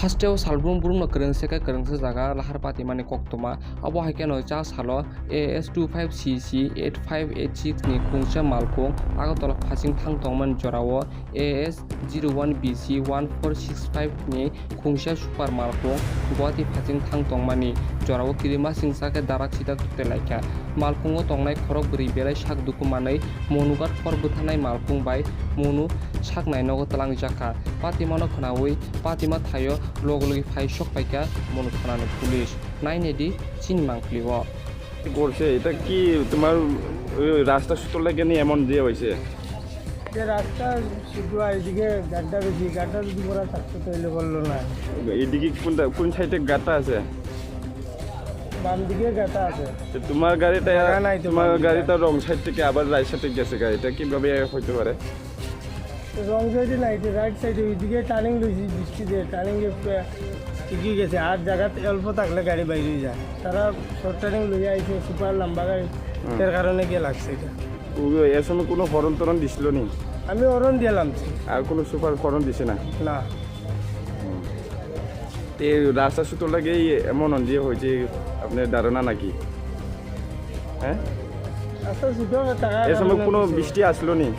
Hasteo salbrum burung kerengse jaga lahar pati mani koktoma abo haikeno cha salo AS25CC 8586 ni kungsa malkung agatol phasing thangtongman jorao AS01BC 1465 ni kungsa super malkung guwahati phasing thangtongmani jorao kirima singsake darak sita tutte laika malkungo tongnai khorok bri belai sak dukumanai monugat khor buthanai malkung bai monu saknai nogo talang jaka pati mano khnawi pati ma thayo লগলগি ফাই শক পাইকা মনু থানানো police নাইনেডি চিন মাংকলিও করছে এটা কি তোমার রাস্তা সুতোর লাগে নিয়ে এমন দিয়ে হয়েছে যে রাস্তা শুধু এইদিকে গাড্ডা বেশি গাড্ডা যদি করা থাকতো তাহলে বললো না এইদিকে কোন সাইডে গাটা আছে বাম দিকে গাটা আছে তোমার গাড়িটা নাই তোমার গাড়িটা রং সাইড থেকে আবার রাইট সাইডে গেছে গাড়িটা কিভাবে হইতে পারে রং সাইডে নাই রাইট সাইডে ওইদিকে টার্নিং লইছি বৃষ্টি দিয়ে টার্নিংয়ে ঠিকই গেছে আর জায়গাতে অল্প থাকলে গাড়ি বাইরে যায় তারা শর্ট টার্নিং লইয়া আইছে সুপার লম্বা গাড়ি এর কারণে গিয়ে লাগছে এটা এর সময় কোনো হরণ তরণ দিছিল নি আমি হরণ দিলাম আর কোনো সুপার হরণ দিছে না না এই রাস্তা সুতোর লাগে এমন দিয়ে হয়েছে আপনার ধারণা নাকি হ্যাঁ আচ্ছা শুধু টাকা এর সময় কোনো বৃষ্টি আসলো নি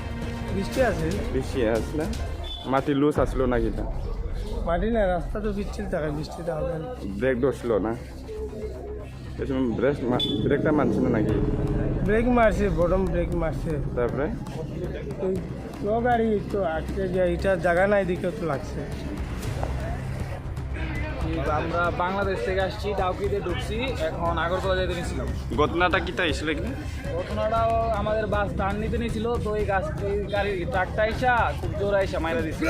বৃষ্টি আছে বৃষ্টি আসলে মাটি লুজ আসলো নাকি তা মাটি না রাস্তা তো পিচ্ছিল থাকে বৃষ্টিতে হবে না ব্রেক ধরছিল না এই সময় ব্রেকটা মানছিল নাকি ব্রেক মারছে বটম ব্রেক মারছে তারপরে ওই লো গাড়ি তো আটকে যায় এটা জায়গা নাই দিকে তো লাগছে আমরা বাংলাদেশ থেকে আসছি ডাউকিতে ঢুকছি এখন আগরতলা যেতে নিয়েছিলাম ঘটনাটা কি তা এসেছিল এখানে ঘটনাটাও আমাদের বাস টার্ন নিতে নিয়েছিল তো এই গাড়ির ট্রাকটা আইসা খুব জোর আইসা মাইরা দিচ্ছে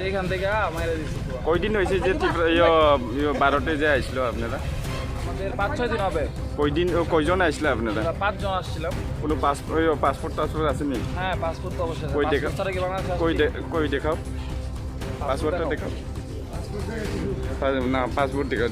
এইখান থেকে মাইরা দিচ্ছে কয়দিন হয়েছে যে 12টে যে আসলো আপনারা আমাদের 5-6 দিন হবে কয়দিন কয়জন আসলে আপনারা আমরা 5 জন আসছিলাম কোনো পাসপোর্ট টাসপোর্ট আছে নি হ্যাঁ পাসপোর্ট তো অবশ্যই কই দেখা ছাড়া কি বাংলাদেশ কই দেখাও পাসপোর্টটা দেখাও না পাসপোর্ট দেখাও